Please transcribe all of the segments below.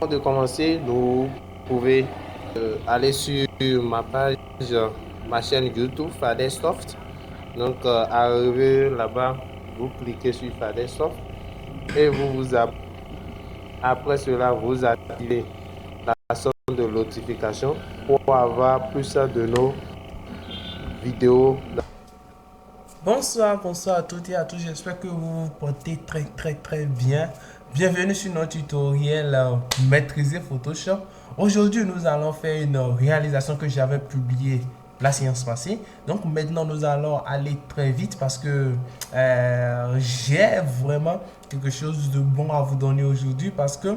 de commencer, vous pouvez aller sur ma page, ma chaîne YouTube Fadersoft. Donc, arrivé là-bas, vous cliquez sur Fadersoft et après cela, vous activez la sonde de notification pour avoir plus de nos vidéos. Bonsoir, bonsoir à toutes et à tous. J'espère que vous vous portez très bien. Bienvenue sur notre tutoriel Maîtriser Photoshop. Aujourd'hui, nous allons faire une réalisation que j'avais publiée la séance passée. Donc maintenant, nous allons aller très vite parce que j'ai vraiment quelque chose de bon à vous donner aujourd'hui parce que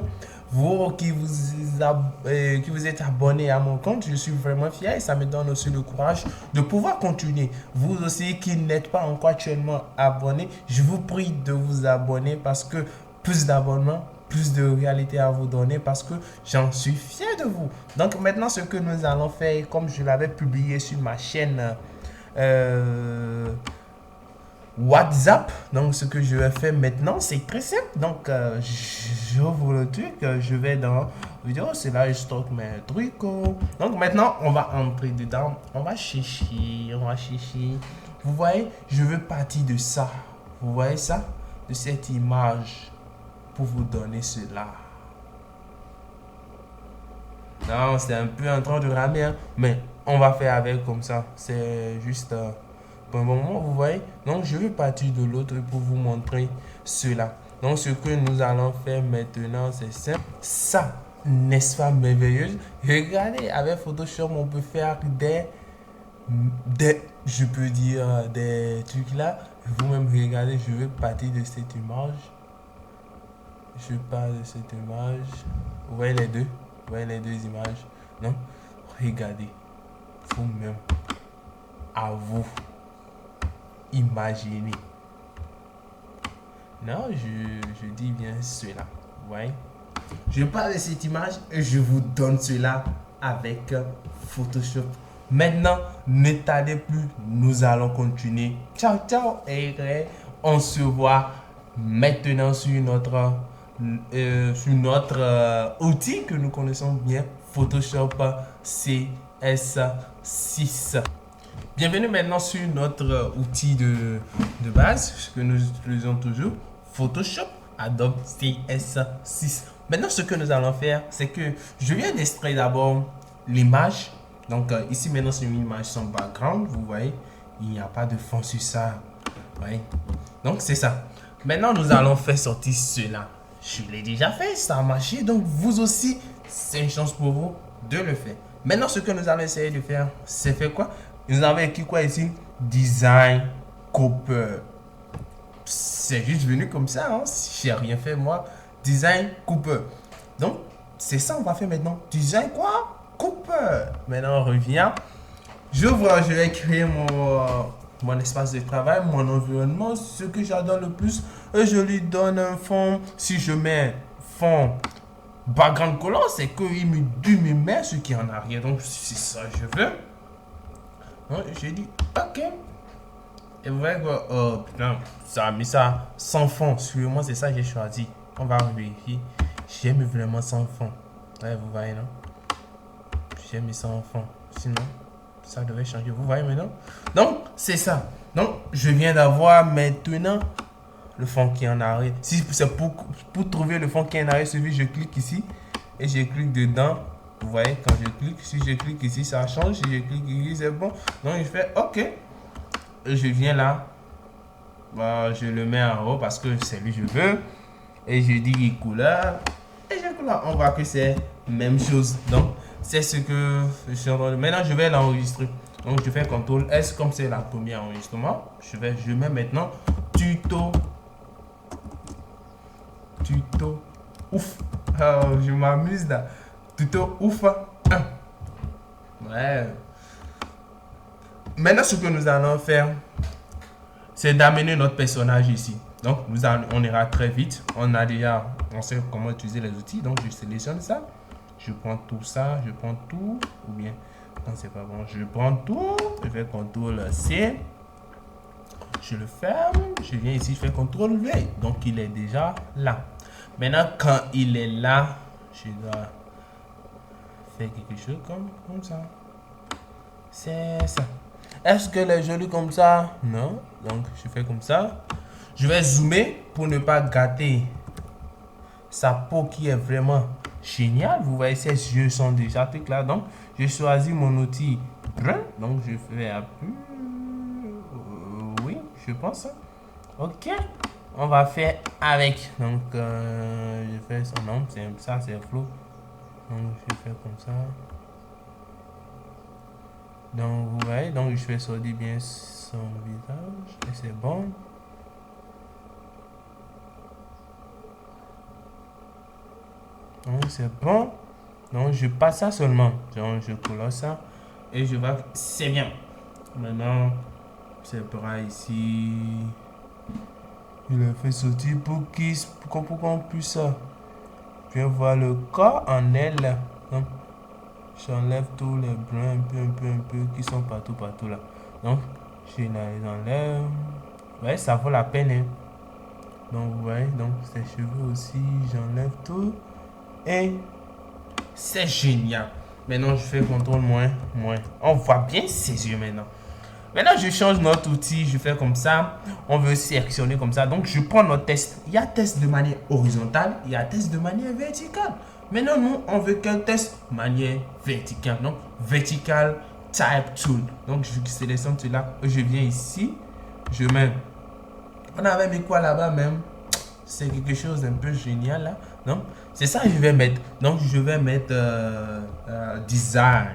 vous qui vous êtes abonné à mon compte, je suis vraiment fier et ça me donne aussi le courage de pouvoir continuer. Vous aussi qui n'êtes pas encore actuellement abonné, je vous prie de vous abonner parce que plus d'abonnements, plus de réalité à vous donner parce que j'en suis fier de vous. Donc maintenant, ce que nous allons faire, comme je l'avais publié sur ma chaîne WhatsApp. Donc, ce que je vais faire maintenant, c'est très simple. Donc, j'ouvre le truc, je vais dans vidéo, c'est là, je stocke mes trucs. Donc, maintenant, on va entrer dedans. On va chercher, on va chercher. Vous voyez, je veux partir de ça. Vous voyez ça? De cette image pour vous donner cela. Non, c'est un peu en train de ramer, hein, mais on va faire avec comme ça. C'est juste pour un bon moment, vous voyez. Donc, je vais partir de l'autre pour vous montrer cela. Donc, ce que nous allons faire maintenant, c'est simple. Ça, n'est-ce pas merveilleux? Regardez, avec Photoshop, on peut faire je peux dire, des trucs là. Vous-même, regardez, je vais partir de cette image. Je pars de cette image. Vous voyez les deux? Vous voyez les deux images? Non? Regardez. Vous-même. À vous. Imaginez. Non, je dis bien cela. Vous voyez? Je parle de cette image et je vous donne cela avec Photoshop. Maintenant, ne tardez plus. Nous allons continuer. Ciao, ciao. Et on se voit maintenant sur notre outil que nous connaissons bien, Photoshop CS6. Bienvenue maintenant sur notre outil de base que nous utilisons toujours, Photoshop Adobe CS6. Maintenant, ce que nous allons faire, c'est que je viens d'extraire d'abord l'image. Donc ici maintenant, c'est une image sans background. Vous voyez, il n'y a pas de fond sur ça. Ouais. Donc c'est ça. Maintenant, nous allons faire sortir cela. Je l'ai déjà fait, ça a marché. Donc vous aussi, c'est une chance pour vous de le faire. Maintenant, ce que nous allons essayer de faire, c'est faire quoi? Nous avons écrit quoi ici? Design Cooper. C'est juste venu comme ça, hein? J'ai rien fait moi. Design Cooper. Donc, c'est ça on va faire maintenant. Design quoi? Cooper. Maintenant, on revient. Je vais créer mon espace de travail, mon environnement, ce que j'adore le plus. Et je lui donne un fond. Si je mets fond background color, c'est qu'il me met ce qui est en arrière. Donc, c'est ça que je veux. Ouais, j'ai dit ok. Et vous voyez quoi? Oh putain, ça a mis ça sans fond. Sur moi, c'est ça que j'ai choisi. On va vérifier. J'ai mis vraiment sans fond. Ouais, vous voyez, non? J'ai mis sans fond. Sinon, ça devait changer. Vous voyez maintenant? Donc, c'est ça. Donc, je viens d'avoir maintenant le fond qui est en arrière. Si c'est pour trouver le fond qui est en arrière, je clique ici et je clique dedans. Vous voyez, quand je clique, si je clique ici, ça change. Si je clique ici, c'est bon. Donc, je fais OK. Et je viens là. Bah, je le mets en haut parce que c'est lui que je veux. Et je dis couleur. Et je couleur. On voit que c'est même chose. Donc, c'est ce que je suis en train de... Maintenant, je vais l'enregistrer. Donc, je fais CTRL S comme c'est la première enregistrement. Je mets maintenant tuto. Tuto. Ouf. Oh, je m'amuse là. Tuto ouf 1. Ouais. Maintenant, ce que nous allons faire, c'est d'amener notre personnage ici. Donc, on ira très vite. On sait comment utiliser les outils. Donc, je sélectionne ça. Je prends tout ça. Je prends tout. Ou bien, quand c'est pas bon, je prends tout. Je fais CTRL C. Je le ferme. Je viens ici, je fais CTRL V. Donc, il est déjà là. Maintenant, quand il est là, je dois faire quelque chose comme ça. C'est ça. Est-ce qu'elle est jolie comme ça? Non. Donc, je fais comme ça. Je vais zoomer pour ne pas gâter sa peau qui est vraiment géniale. Vous voyez, ses yeux sont déjà trucs là. Donc, j'ai choisi mon outil brun. Donc, je fais un peu... oui, je pense. Ok. On va faire avec. Donc, je fais son nom. Ça, c'est flou. Donc, je fais comme ça. Donc, vous voyez, donc je fais sortir bien son visage. Et c'est bon. Donc, c'est bon. Donc, je passe ça seulement. Donc, je colle ça. Et je vois que c'est bien. Maintenant, ces bras ici. Je les fais sortir pour qu'on puisse bien voir le corps en elle. Donc, j'enlève tous les bruns un peu qui sont partout là. Donc, je les enlève. Ouais, ça vaut la peine. Hein. Donc, vous voyez, donc ses cheveux aussi, j'enlève tout. Et c'est génial. Maintenant, je fais contrôle moins. On voit bien ses yeux maintenant. Maintenant, je change notre outil. Je fais comme ça. On veut sélectionner comme ça. Donc, je prends notre test. Il y a test de manière horizontale. Il y a test de manière verticale. Maintenant, nous, on veut qu'un test de manière verticale. Donc, vertical type tool. Donc, je sélectionne cela. Je viens ici. Je mets. On avait mis quoi là-bas même? C'est quelque chose d'un peu génial là. Donc, c'est ça que je vais mettre. Donc, je vais mettre design.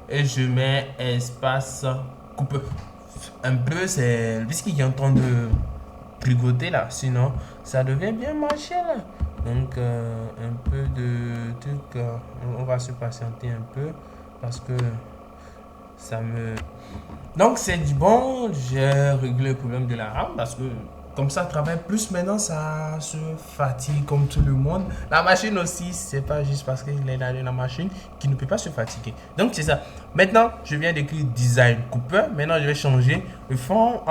Et je mets espace coupe. Un peu, c'est puisqu'il est en train de tricoter là. Sinon, ça devient bien marché là. Donc, un peu de truc. On va se patienter un peu parce que ça me... Donc, c'est du bon. J'ai réglé le problème de la RAM parce que comme ça travaille plus maintenant, ça se fatigue comme tout le monde. La machine aussi, c'est pas juste parce qu'il est dans la machine qui ne peut pas se fatiguer. Donc c'est ça. Maintenant, je viens d'écrire design Cooper. Maintenant, je vais changer le fond.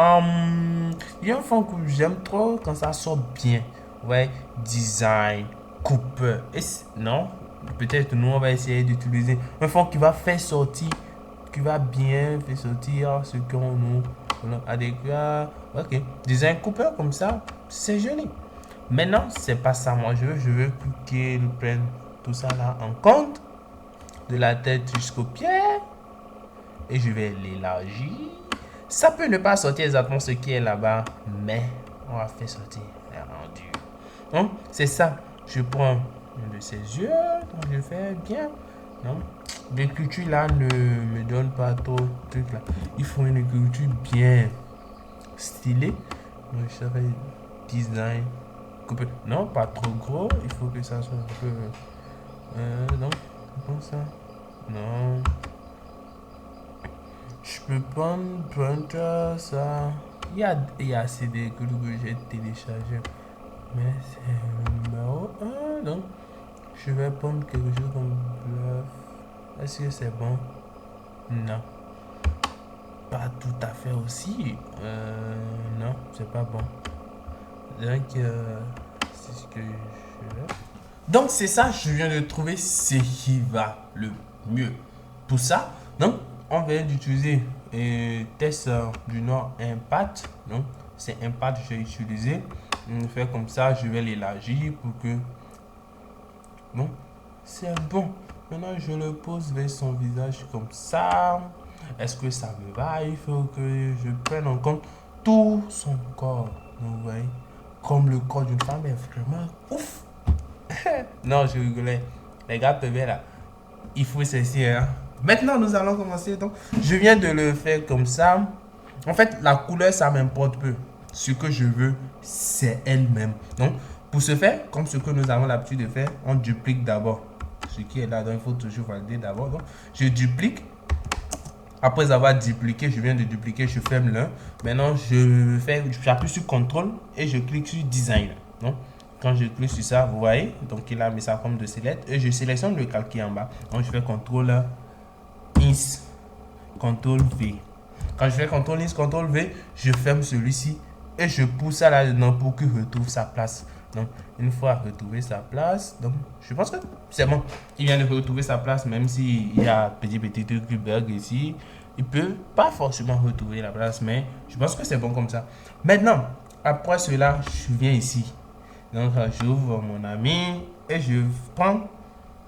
Il y a un fond que j'aime trop quand ça sort bien. Ouais, design Cooper. Non, peut-être nous on va essayer d'utiliser un fond qui va faire sortir, qui va bien faire sortir ce qu'on nous adéquat. Ok, design Cooper comme ça, c'est joli. Maintenant, c'est pas ça. Moi, je veux qu'il prenne tout ça là en compte, de la tête jusqu'aux pieds, et je vais l'élargir. Ça peut ne pas sortir exactement ce qui est là-bas, mais on va faire sortir le rendu. Donc, c'est ça. Je prends un de ses yeux, donc je fais bien. Non, l'écriture là ne me donne pas trop de trucs là. Il faut une écriture bien stylé. Donc, je fais design coupé. Non, pas trop gros. Il faut que ça soit un peu. Non, comme ça. Non. Je peux prendre ça. Il y a assez de que j'ai téléchargé. Mais c'est le numéro 1. Donc, je vais prendre quelque chose comme bluff. Est-ce que c'est bon? Non. Pas tout à fait aussi. Non, c'est pas bon. Donc, c'est ce que je vais. Donc, c'est ça, je viens de trouver ce qui va le mieux. Pour ça, donc, on vient d'utiliser test du Nord Impact. Donc, c'est Impact que j'ai utilisé. On fait comme ça, je vais l'élargir pour que. Bon, c'est bon. Maintenant, je le pose vers son visage comme ça. Est-ce que ça me va? Il faut que je prenne en compte tout son corps. Vous voyez, comme le corps d'une femme est vraiment ouf. Non, je rigolais. Les gars peuvent là. Il faut ceci. Hein. Maintenant, nous allons commencer. Donc, je viens de le faire comme ça. En fait, la couleur, ça m'importe peu. Ce que je veux, c'est elle-même. Donc, pour ce faire, comme ce que nous avons l'habitude de faire, on duplique d'abord ce qui est là. Donc, il faut toujours valider d'abord. Donc, je duplique. Après avoir dupliqué, je viens de dupliquer, je ferme l'un. Maintenant, j'appuie sur CTRL et je clique sur Design. Donc, quand je clique sur ça, vous voyez, donc il a mis ça comme de ces lettres et je sélectionne le calque en bas. Donc, je fais CTRL INS, CTRL V. Quand je fais CTRL INS, CTRL V, je ferme celui-ci et je pousse ça là-dedans pour qu'il retrouve sa place. Donc, une fois retrouvé sa place, donc je pense que c'est bon. Il vient de retrouver sa place, même s'il y a petit truc qui bug ici. Il peut pas forcément retrouver la place, mais je pense que c'est bon comme ça. Maintenant, après cela, je viens ici. Donc, j'ouvre mon ami et je prends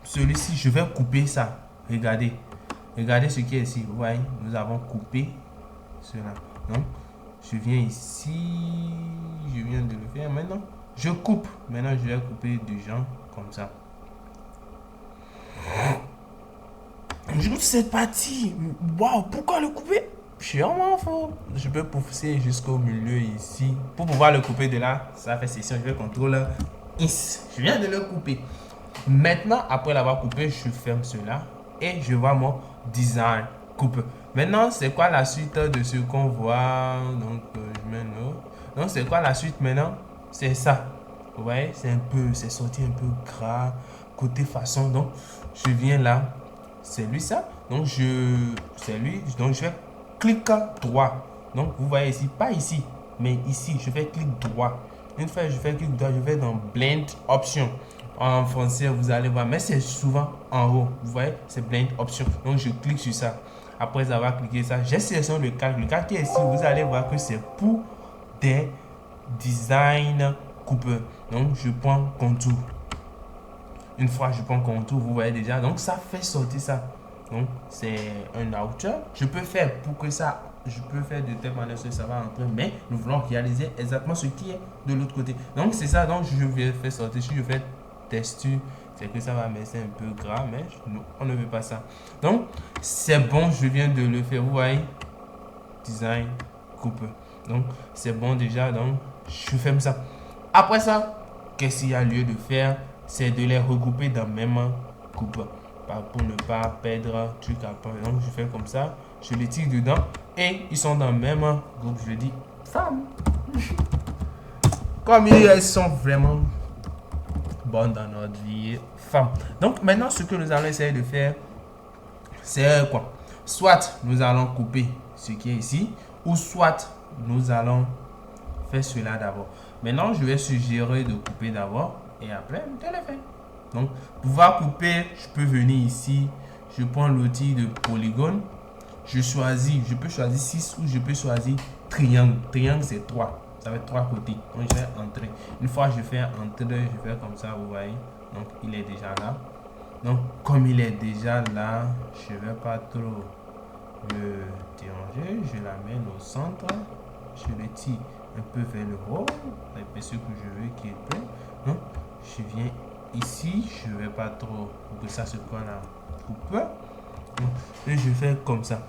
celui-ci. Je vais couper ça. Regardez. Regardez ce qui est ici. Vous voyez, nous avons coupé cela. Donc, je viens ici. Je viens de le faire maintenant. Je coupe. Maintenant, je vais couper du genre comme ça. Cette partie, waouh, pourquoi le couper? Sûrement faux. Je peux pousser jusqu'au milieu ici. Pour pouvoir le couper de là, ça fait session. Je vais contrôler is. Je viens de le couper. Maintenant, après l'avoir coupé, je ferme cela et je vois mon design coupe. Maintenant, c'est quoi la suite de ce qu'on voit? Donc, je mets no. Donc, c'est quoi la suite maintenant? C'est ça. Vous voyez, c'est sorti un peu gras côté façon. Donc, je viens là. C'est lui ça. Donc, c'est lui. Donc, je fais clic droit. Donc, vous voyez ici, pas ici, mais ici, je fais clic droit. Une fois que je fais clic droit, je vais dans Blend Option. En français, vous allez voir, mais c'est souvent en haut. Vous voyez, c'est Blend Option. Donc, je clique sur ça. Après avoir cliqué ça, j'ai sélectionné le calque. Le calque qui est ici, vous allez voir que c'est pour des design coupeurs. Donc, je prends contour. Une fois je prends contour, vous voyez déjà. Donc, ça fait sortir ça. Donc, c'est un outer. Je peux faire pour que ça, je peux faire de telle manière que ça va entrer, mais nous voulons réaliser exactement ce qui est de l'autre côté. Donc, c'est ça. Donc, je vais faire sortir. Si je fais texture, c'est que ça va baisser un peu gras, mais nous, on ne veut pas ça. Donc, c'est bon. Je viens de le faire. Vous voyez, design coupe. Donc, c'est bon déjà. Donc, je ferme ça. Après ça, qu'est-ce qu'il y a lieu de faire? C'est de les regrouper dans la même coupe pour ne pas perdre truc après. Donc je fais comme ça, je les tire dedans et ils sont dans le même groupe. Je dis femme. Comme ils sont vraiment bonnes dans notre vie, femme. Donc maintenant ce que nous allons essayer de faire, c'est quoi? Soit nous allons couper ce qui est ici, ou soit nous allons faire cela d'abord. Maintenant je vais suggérer de couper d'abord. Et après, je le fais. Donc, pour pouvoir couper, je peux venir ici. Je prends l'outil de polygone. Je peux choisir 6 ou je peux choisir triangle. Triangle, c'est 3. Ça va être 3 côtés. Donc, je vais entrer. Une fois que je fais entrer, je fais comme ça, vous voyez. Donc, il est déjà là. Donc, comme il est déjà là, je ne vais pas trop le déranger. Je l'amène au centre. Je le tire un peu vers le haut. L'épaisseur que je veux qu'il est plein. Donc, je viens ici, je ne vais pas trop pour que ça se colle à coupe. Et je fais comme ça.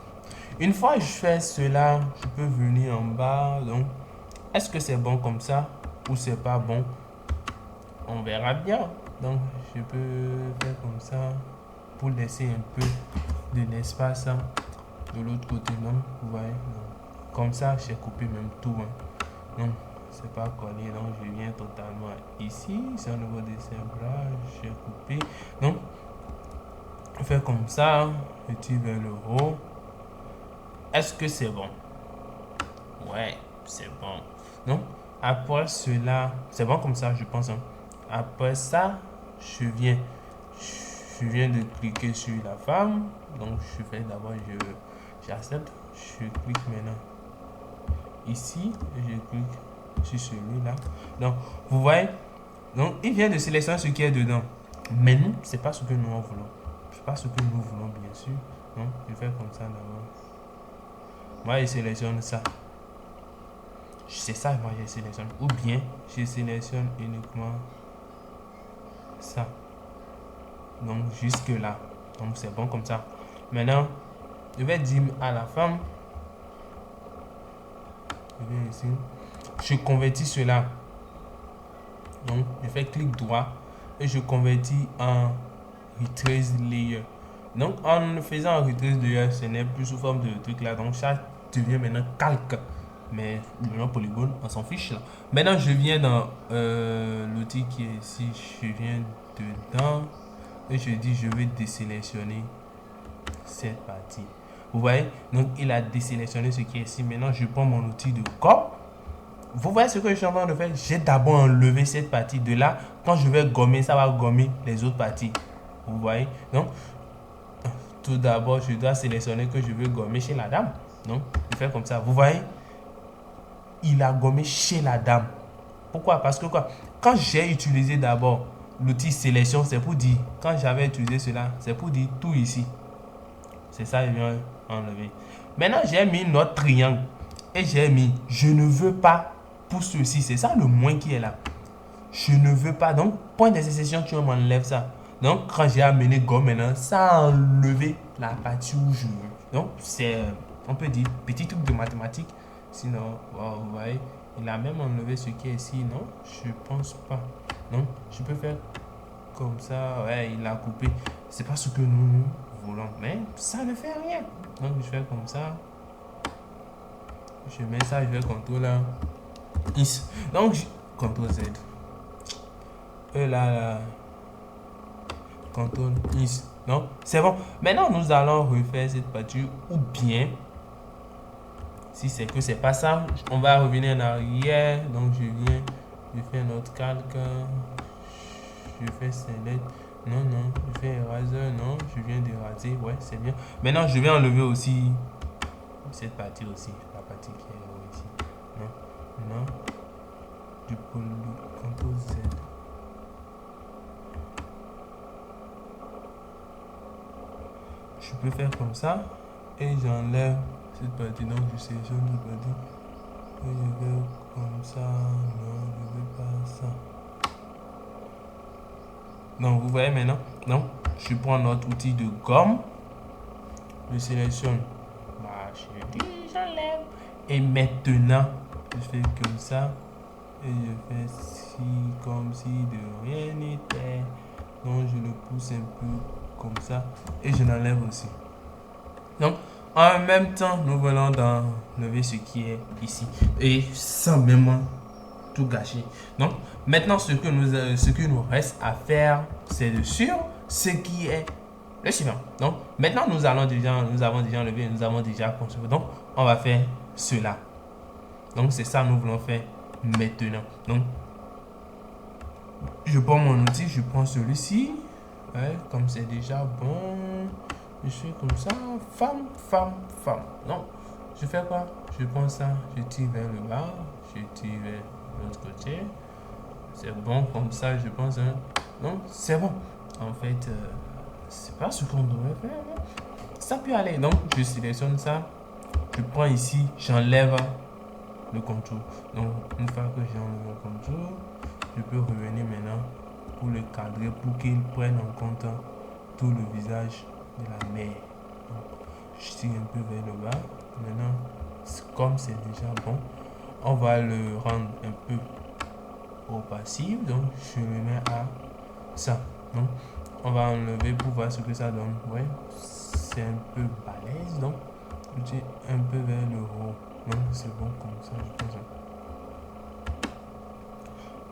Une fois que je fais cela, je peux venir en bas. Donc, est-ce que c'est bon comme ça ou c'est pas bon? On verra bien. Donc, je peux faire comme ça pour laisser un peu de l'espace de l'autre côté. Donc, vous voyez, donc, comme ça, j'ai coupé même tout. Donc, c'est pas collé, donc je viens totalement ici. C'est au niveau des cébrages, j'ai coupé. Donc, on fait comme ça, je tire vers le haut. Est-ce que c'est bon? Ouais, c'est bon. Donc, après cela, c'est bon comme ça, je pense. Après ça, je viens de cliquer sur la femme. Donc, je fais d'abord, j'accepte. Je clique maintenant ici, et je clique sur celui-là. Donc, vous voyez, donc il vient de sélectionner ce qui est dedans. Mais nous, c'est pas ce que nous voulons. C'est pas ce que nous voulons, bien sûr. Donc, je fais comme ça d'abord. Moi, je sélectionne ça. C'est ça, moi, je sélectionne. Ou bien, je sélectionne uniquement ça. Donc, jusque là. Donc, c'est bon comme ça. Maintenant, je vais dire à la femme. Je viens ici. Je convertis cela. Donc, je fais clic droit et je convertis en retrace layer. Donc, en faisant un retrace layer, ce n'est plus sous forme de truc là. Donc, ça devient maintenant calque. Mais le polygone, on s'en fiche là. Maintenant, je viens dans l'outil qui est ici. Je viens dedans et je dis je vais désélectionner cette partie. Vous voyez, donc il a désélectionné ce qui est ici. Maintenant, je prends mon outil de corps. vous voyez ce que je suis en train de faire? J'ai d'abord enlevé cette partie. De là, quand je vais gommer, ça va gommer les autres parties. Vous voyez? Donc, tout d'abord, je dois sélectionner que je veux gommer chez la dame. Donc, je fais comme ça. Vous voyez? Il a gommé chez la dame. Pourquoi? Parce que quoi? Quand j'ai utilisé d'abord l'outil sélection, c'est pour dire, quand j'avais utilisé cela, c'est pour dire tout ici. C'est ça, je viens enlever. Maintenant, j'ai mis notre triangle. Et j'ai mis, je ne veux pas pour ceci. C'est ça le moins qui est là. Je ne veux pas. Donc, point d'intersection, tu m'enlèves ça. Donc, quand j'ai amené gomme maintenant, ça a enlevé la partie où je veux. Donc, c'est, on peut dire, petit truc de mathématiques. Sinon, wow, vous voyez, il a même enlevé ce qui est ici, non? Je pense pas. Non, je peux faire comme ça. Ouais, il a coupé. C'est pas ce que nous voulons. Mais ça ne fait rien. Donc, je fais comme ça. Je mets ça, je vais contrôler là. Donc, CTRL Z. Et là, CTRL is. Non, c'est bon. Maintenant, nous allons refaire cette partie. Ou bien, si c'est que c'est pas ça, on va revenir en arrière. Donc, je viens, je fais notre calque. Je fais select. Non, je fais eraser. Non, je viens d'eraser. Ouais, c'est bien. Maintenant, je vais enlever aussi cette partie aussi. La partie qui est ici. Non. Du CTRL Z. Je peux faire comme ça. Et j'enlève cette partie. Donc, je sélectionne cette partie. Et je vais comme ça. Non, je ne veux pas ça. Donc, vous voyez maintenant. Donc, je prends notre outil de gomme. Je sélectionne. Je dis, j'enlève. Et maintenant, je fais comme ça. Et je fais ci, comme si de rien n'était. Donc, je le pousse un peu comme ça. Et je l'enlève aussi. Donc, en même temps, nous venons d'enlever ce qui est ici. Et sans même tout gâcher. Donc, maintenant, ce que nous reste à faire, c'est de sur ce qui est le suivant. Donc, maintenant, nous avons déjà enlevé, nous avons déjà construit. Donc, on va faire cela. Donc, c'est ça que nous voulons faire maintenant. Donc, je prends mon outil, je prends celui-ci. Ouais, comme c'est déjà bon. Je fais comme ça, femme. Non, je fais quoi? Je prends ça, je tire vers le bas, je tire vers l'autre côté. C'est bon comme ça, je pense. Hein? Non, c'est bon. En fait, c'est pas ce qu'on devrait faire. Hein? Ça peut aller. Donc, je sélectionne ça. Je prends ici, j'enlève le contour. Donc, une fois que j'ai enlevé le contour, je peux revenir maintenant pour le cadrer, pour qu'il prenne en compte tout le visage de la mer. Donc, je tire un peu vers le bas. Maintenant, comme c'est déjà bon, on va le rendre un peu opaque. Donc, je le mets à ça. Donc, on va enlever pour voir ce que ça donne. Ouais, c'est un peu balèze. Donc, je tire un peu vers le haut. Donc, c'est bon comme ça, je pense.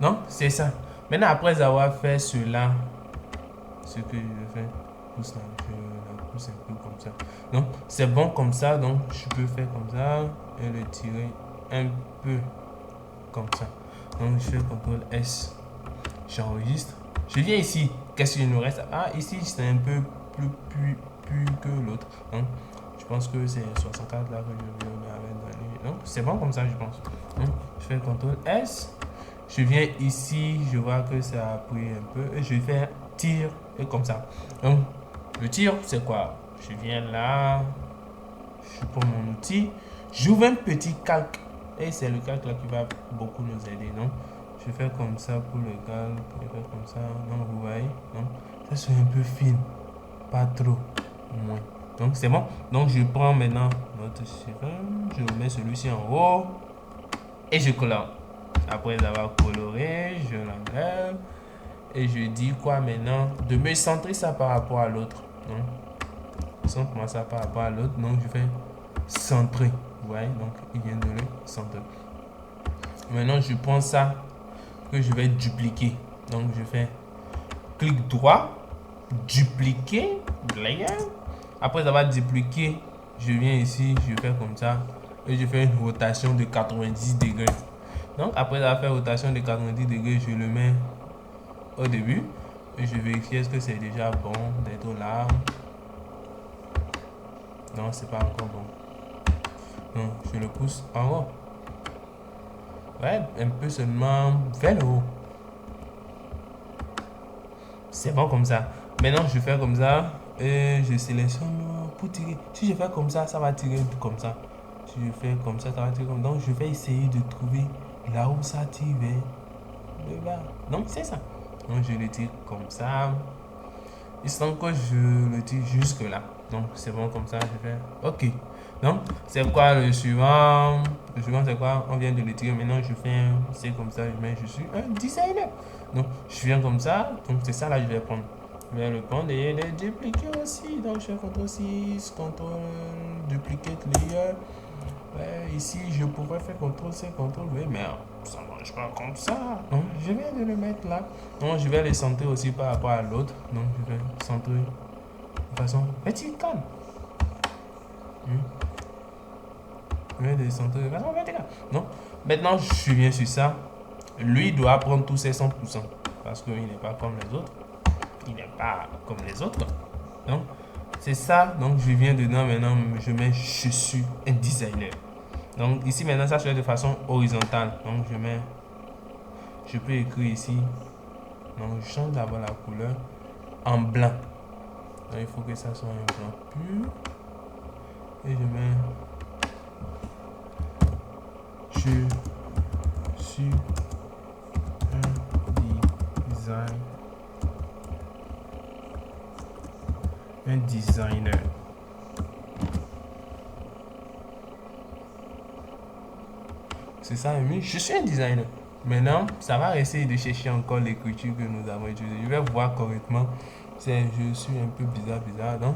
Donc, c'est ça. Maintenant, après avoir fait cela, ce que je fais, pousse là, je la pousse un peu comme ça. Donc, c'est bon comme ça. Donc, je peux faire comme ça et le tirer un peu comme ça. Donc, je fais CTRL S. J'enregistre. Je viens ici. Qu'est-ce qu'il nous reste? Ah, ici, c'est un peu plus que l'autre. Donc, je pense que c'est 64 là que je viens de donner. Donc, c'est bon comme ça, je pense. Donc, je fais CTRL S. Je viens ici, je vois que ça a pris un peu et je fais tir et comme ça. Donc, le tir, c'est quoi? Je viens là, je prends mon outil, j'ouvre un petit calque et c'est le calque là qui va beaucoup nous aider. Donc, je fais comme ça pour le calque, je fais comme ça. Donc, vous voyez, donc, ça c'est un peu fin, pas trop, moins. Donc, c'est bon. Donc, je prends maintenant notre sérum, je mets celui-ci en haut et je colore. Après avoir coloré, je l'enlève et je dis quoi maintenant? De me centrer ça par rapport à l'autre. Centre-moi ça par rapport à l'autre. Donc je fais centrer. Vous voyez? Donc il vient de le centrer. Maintenant je prends ça que je vais dupliquer. Donc je fais clic droit, dupliquer, layer. Après avoir dupliqué, je viens ici, je fais comme ça et je fais une rotation de 90 degrés. Donc après avoir fait rotation de 90 degrés, je le mets au début. Et je vérifie est-ce que c'est déjà bon d'être là. Non, c'est pas encore bon. Donc je le pousse en haut. Ouais, un peu seulement vers le haut. C'est bon comme ça. Maintenant, je fais comme ça et je sélectionne pour tirer. Si je fais comme ça va tirer comme ça. Si je fais comme ça va tirer comme ça. Donc, je vais essayer de trouver là où ça tire vers le bas. Donc, c'est ça. Donc, je le tire comme ça. Il semble que je le tire jusque là. Donc, c'est bon comme ça. Je fais OK. Donc, c'est quoi le suivant? Le suivant, c'est quoi? On vient de le tirer. Maintenant, je fais c'est comme ça. Je suis un designer. Donc, je viens comme ça. Donc, c'est ça là, je vais prendre. Je vais le prendre et le dupliquer aussi. Donc, je fais CTRL 6, CTRL duplicate layer. Ouais, ici, je pourrais faire CTRL C, CTRL V, mais ça ne marche pas comme ça. Donc, je viens de le mettre là. Donc, je vais le centrer aussi par rapport à l'autre. Donc, je vais centrer de façon verticale. Je vais le centrer de façon verticale. Donc, maintenant, je viens sur ça. Lui doit prendre tous ses 100% parce qu'il n'est pas comme les autres. Il n'est pas comme les autres. Donc, c'est ça. Donc, je viens dedans. Maintenant, je mets je suis un designer. Donc, ici, maintenant, ça se fait de façon horizontale. Donc, je peux écrire ici. Donc, je change d'abord la couleur en blanc. Donc, il faut que ça soit un blanc pur. Et je mets je suis un designer. C'est ça, Amy. Je suis un designer. Maintenant, ça va essayer de chercher encore l'écriture que nous avons utilisée. Je vais voir correctement. Je suis un peu bizarre. Donc,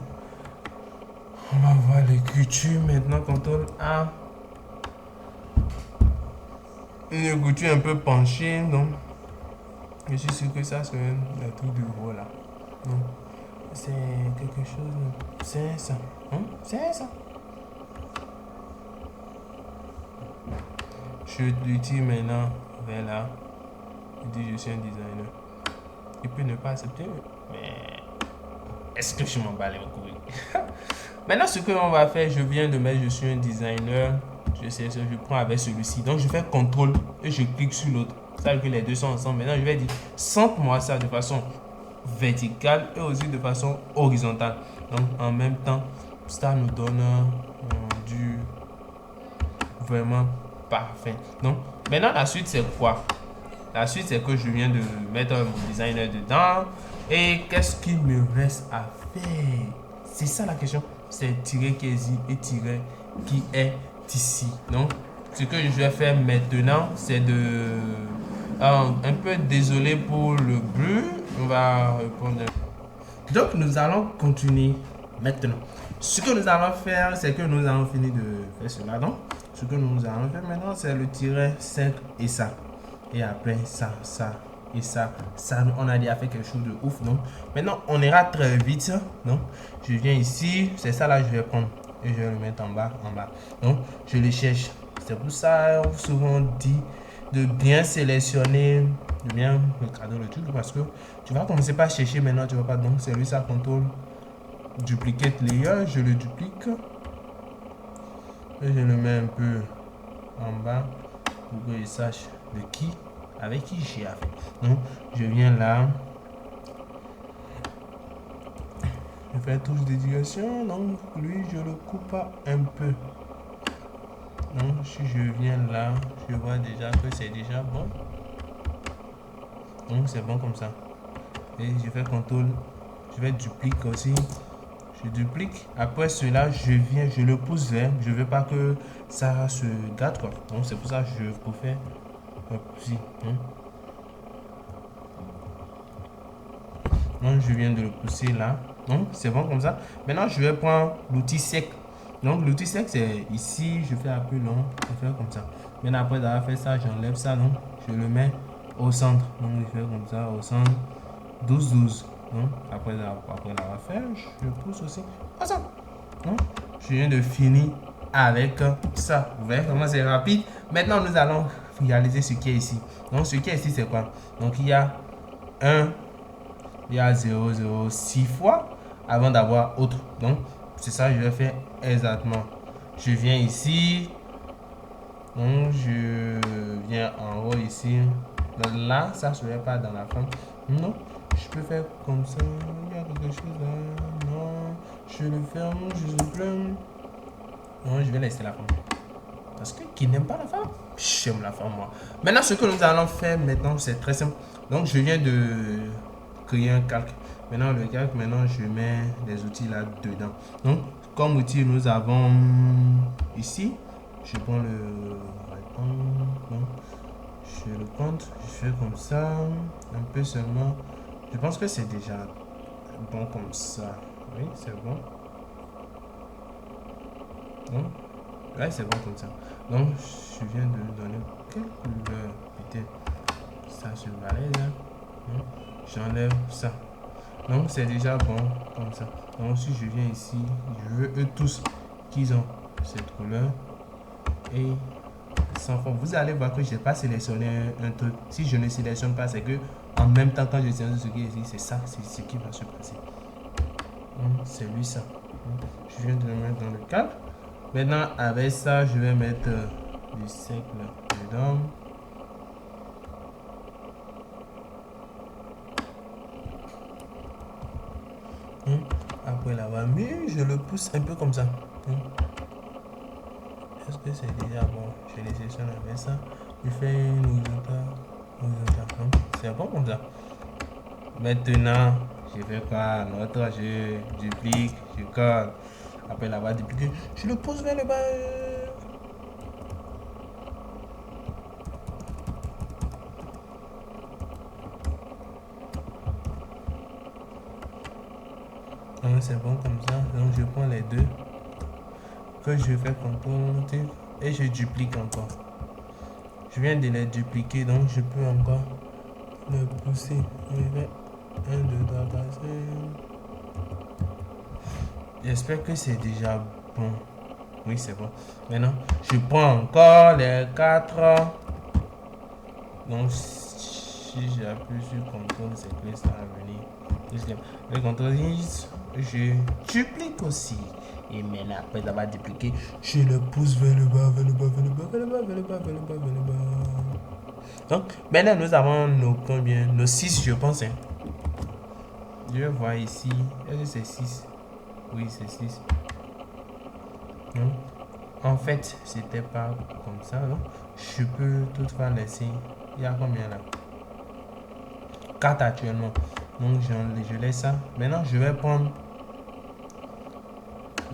on va voir l'écriture maintenant. CTRL A. Une écriture un peu penchée. Donc, je suis sûr que ça, c'est un truc de gros là. Donc, c'est quelque chose. C'est ça. C'est ça. Je l'utilise maintenant vers là. Il dit je suis un designer. Il peut ne pas accepter, mais est-ce que je m'en bats les couilles? Maintenant, ce que l'on va faire, je viens de mettre je suis un designer. Je prends avec celui-ci. Donc, je fais CTRL et je clique sur l'autre. Ça veut dire que les deux sont ensemble. Maintenant, je vais dire centre-moi ça de façon verticale et aussi de façon horizontale. Donc, en même temps, ça nous donne du vraiment parfait. Donc, maintenant, la suite, c'est quoi? La suite, c'est que je viens de mettre mon designer dedans. Et qu'est-ce qu'il me reste à faire? C'est ça la question. C'est tirer qui est ici et tirer qui est ici. Donc, ce que je vais faire maintenant, c'est de... un peu désolé pour le bruit. On va répondre. Donc, nous allons continuer maintenant. Ce que nous allons faire, c'est que nous allons finir de faire cela. Donc, ce que nous allons faire maintenant, c'est le tirer 5 et ça. Et après, ça et ça. Ça, on a déjà fait quelque chose de ouf. Donc, maintenant, on ira très vite. Donc, je viens ici. C'est ça là, je vais prendre. Et je vais le mettre en bas. Donc, je les cherche. C'est pour ça, on souvent dit de bien sélectionner, de bien regarder le truc. Parce que tu vas commencer par chercher maintenant. Tu vas pas. Donc, c'est lui, ça contrôle. Duplicate layer. Je le duplique. Et je le mets un peu en bas pour qu'il sache de qui, avec qui j'ai affaire. Donc, je viens là. Je fais touche de direction. Donc, lui, je le coupe un peu. Donc, si je viens là, je vois déjà que c'est déjà bon. Donc, c'est bon comme ça. Et je fais CTRL. Je vais dupliquer aussi. Je duplique. Après cela, je viens, je le pousse vers. Je ne veux pas que ça se gâte, quoi. Donc, c'est pour ça que je préfère ici. Donc, je viens de le pousser là. Donc, c'est bon comme ça. Maintenant, je vais prendre l'outil sec. Donc, l'outil sec, c'est ici. Je fais un peu long. Je fais comme ça. Maintenant, après avoir fait ça, j'enlève ça. Donc, je le mets au centre. Donc, je fais comme ça au centre. 12. Donc, après l'avoir fait, je pousse aussi. Comme ça. Donc, je viens de finir avec ça. Vous voyez comment c'est rapide. Maintenant, nous allons réaliser ce qui est ici. Donc, ce qui est ici, c'est quoi? Donc, il y a 0,06 fois avant d'avoir autre. Donc, c'est ça que je vais faire exactement. Je viens ici. Donc, je viens en haut ici. Donc là, ça ne serait pas dans la forme. Non, je peux faire comme ça. Il y a quelque chose là. Non, je le ferme, je le ferme. Non, je vais laisser la forme. Parce que qui n'aime pas la forme, j'aime la forme moi. Maintenant, ce que nous allons faire maintenant, c'est très simple. Donc, je viens de créer un calque. Maintenant, le calque, maintenant, je mets les outils là dedans. Donc, comme outil, nous avons ici. Je prends le rectangle. Je le compte. Je fais comme ça. Un peu seulement. Je pense que c'est déjà bon comme ça. Oui, c'est bon. Donc, là, c'est bon comme ça. Donc, je viens de donner quelle couleur? Peut-être ça se valait là. J'enlève ça. Donc, c'est déjà bon comme ça. Donc, si je viens ici, je veux eux tous qu'ils ont cette couleur. Et sans fond, vous allez voir que je n'ai pas sélectionné un truc. Si je ne sélectionne pas, c'est que en même temps, quand je sélectionne ce qui est ici, c'est ça, c'est ce qui va se passer. C'est lui ça. Je viens de le mettre dans le cadre. Maintenant, avec ça, je vais mettre du sec dedans. Après l'avoir mis, je le pousse un peu comme ça. Est-ce que c'est déjà bon? Je les sélectionne avec ça. Je fais une horizontale. C'est bon comme ça. Maintenant, je fais quoi? L'autre, je duplique, je colle. Après l'avoir dupliqué, je le pose vers le bas. C'est bon comme ça. Donc je prends les deux que je fais contrôle et je duplique encore. Je viens de les dupliquer, donc je peux encore le pousser. Je vais 1, 2, 3, 4, 5. J'espère que c'est déjà bon. Oui, c'est bon. Maintenant, je prends encore les 4. Donc, si j'appuie sur CTRL, c'est que ça va venir. Le CTRL, je duplique aussi. Et maintenant, après avoir dupliqué, je le pousse vers le bas, vers le bas, vers le bas, vers le bas, vers le bas, vers le bas, vers le bas. Donc, maintenant, nous avons nos combien? Nos 6, je pense. Hein. Je vais voir ici. Est-ce que c'est 6? Oui, c'est 6. Non? En fait, c'était pas comme ça. Non? Je peux toutefois laisser. Il y a combien là? 4 actuellement. Donc, je laisse ça. Maintenant, je vais prendre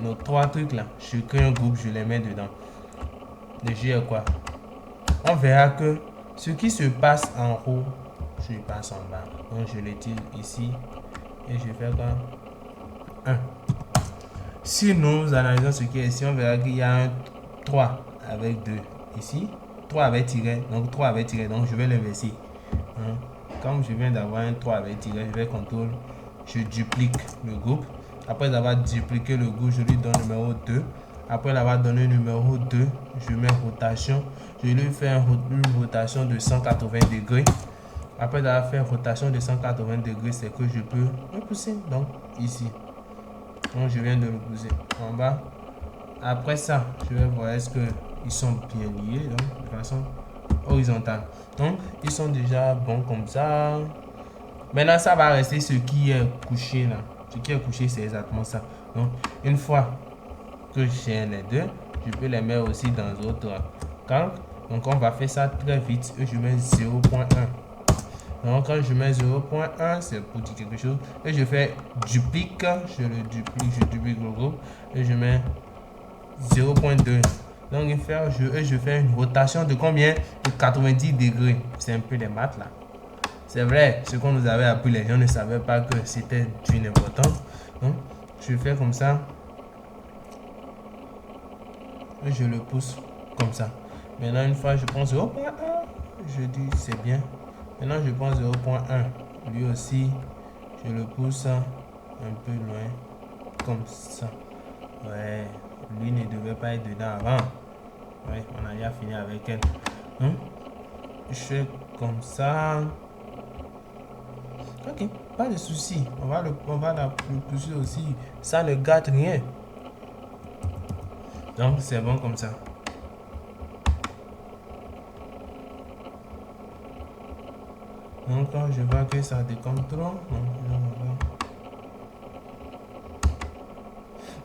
nos 3 trucs là. Je crée un groupe, je les mets dedans. Le jeu est quoi? On verra que ce qui se passe en haut, je passe en bas. Donc, je l'étire ici. Et je fais quoi? 1. Si nous analysons ce qui est ici, on verra qu'il y a un 3 avec 2 ici. 3 avec tiret. Donc, 3 avec tiret. Donc, je vais l'inverser. Comme je viens d'avoir un 3 avec tiret, je vais contrôle. Je duplique le groupe. Après avoir dupliqué le groupe, je lui donne numéro 2. Après l'avoir donné numéro 2, je mets rotation. Je lui fais une rotation de 180 degrés. Après avoir fait une rotation de 180 degrés, c'est que je peux le pousser. Donc, ici. Donc, je viens de le pousser en bas. Après ça, je vais voir est-ce qu'ils sont bien liés. Donc, de façon horizontale. Donc, ils sont déjà bons comme ça. Maintenant, ça va rester ce qui est couché là. Ce qui est couché, c'est exactement ça. Donc, une fois que j'ai les deux, je peux les mettre aussi dans d'autres calques. Donc, on va faire ça très vite. Et je mets 0.1. Donc, quand je mets 0.1, c'est pour dire quelque chose. Et je fais duplique. Je le duplique, je duplique le groupe. Et je mets 0.2. Donc, je fais une rotation de combien? De 90 degrés. C'est un peu des maths là. C'est vrai, ce qu'on nous avait appris, les gens ne savaient pas que c'était d'une importance. Donc, je fais comme ça. Et je le pousse comme ça. Maintenant, une fois, je prends 0.1. Je dis, c'est bien. Maintenant, je prends 0.1. Lui aussi, je le pousse un peu loin. Comme ça. Ouais, lui ne devait pas être dedans avant. Ouais, on a déjà fini avec elle. je fais comme ça. Ok, pas de souci. On va le pousser aussi. Ça ne gâte rien. Donc, c'est bon comme ça. Donc, quand je vois que ça décontrôle.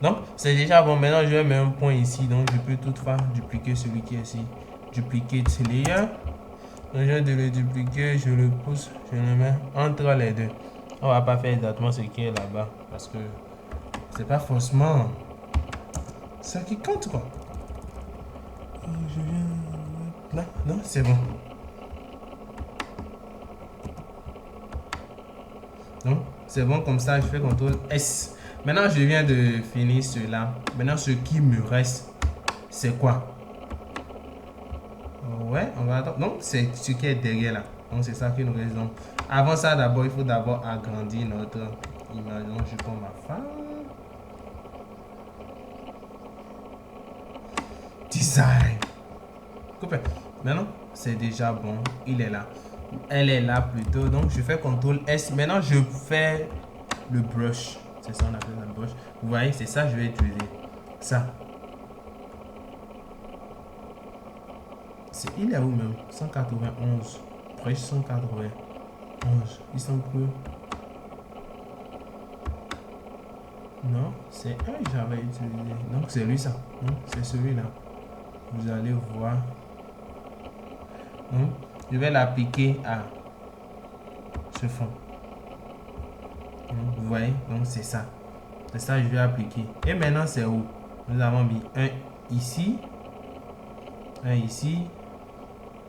Donc, c'est déjà bon. Maintenant, je vais mettre un point ici. Donc, je peux toutefois dupliquer celui qui est ici. Dupliquer ce layer. Donc, je vais de le dupliquer. Je le pousse. Je le mets entre les deux. On va pas faire exactement ce qui est là-bas. Parce que c'est pas forcément ça qui compte, quoi. Je viens là. Non, c'est bon. Donc, c'est bon comme ça. Je fais CTRL S. Maintenant, je viens de finir cela. Maintenant, ce qui me reste, c'est quoi? Ouais, on va attendre. Donc, c'est ce qui est derrière là. Donc, c'est ça qui nous reste. Donc, avant ça, d'abord, il faut d'abord agrandir notre image. Donc, je prends ma femme. Design. Coupé. Maintenant, c'est déjà bon. Il est là. Elle est là plutôt. Donc, je fais CTRL S. Maintenant, je fais le brush. C'est ça, on appelle le brush. Vous voyez, c'est ça que je vais utiliser. Ça. Il est où même? 191. Presque 191. Il semble que... Non, c'est un que j'avais utilisé. Donc, c'est lui ça. Donc, c'est celui-là. Vous allez voir. Donc, je vais l'appliquer à ce fond. Donc, vous voyez? Donc, c'est ça. C'est ça que je vais appliquer. Et maintenant, c'est où? Nous avons mis un ici. Un ici.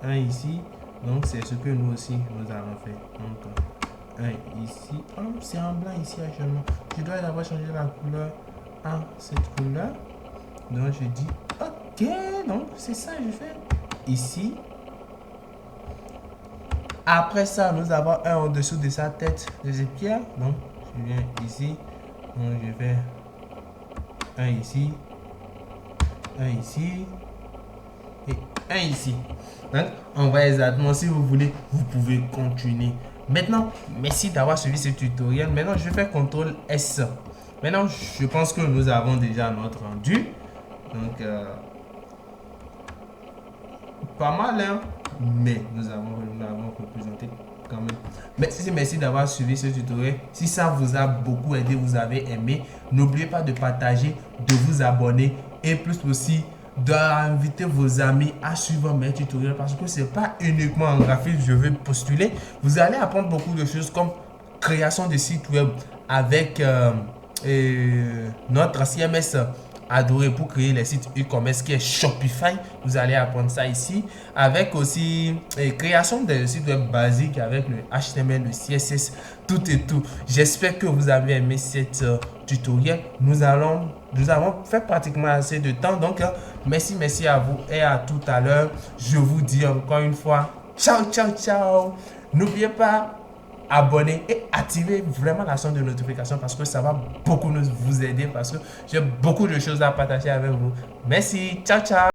Un ici. Donc, c'est ce que nous aussi, nous avons fait. Donc, un ici. Oh, c'est en blanc ici actuellement. Je dois d'abord changer la couleur à cette couleur. Donc, je dis OK. Donc, c'est ça que je fais ici. Après ça, nous avons un au-dessous de sa tête de ses pierres. Donc, je viens ici. Donc, je fais un ici. Un ici. Et un ici. Donc, on va exactement, si vous voulez, vous pouvez continuer. Maintenant, merci d'avoir suivi ce tutoriel. Maintenant, je fais CTRL S. Maintenant, je pense que nous avons déjà notre rendu. Donc, pas mal, hein? Mais nous avons représenté quand même. Merci d'avoir suivi ce tutoriel. Si ça vous a beaucoup aidé, vous avez aimé, n'oubliez pas de partager, de vous abonner et plus aussi d'inviter vos amis à suivre mes tutoriels parce que c'est pas uniquement en graphisme je vais postuler. Vous allez apprendre beaucoup de choses comme création de sites web avec notre CMS adoré pour créer les sites e-commerce qui est Shopify. Vous allez apprendre ça ici avec aussi création de sites web basiques avec le HTML, le CSS, tout et tout. J'espère que vous avez aimé cette tutoriel. Nous avons fait pratiquement assez de temps. Donc, merci à vous et à tout à l'heure. Je vous dis encore une fois, ciao, ciao, ciao. N'oubliez pas, abonner et activer vraiment la sonde de notification parce que ça va beaucoup vous aider parce que j'ai beaucoup de choses à partager avec vous. Merci, ciao, ciao.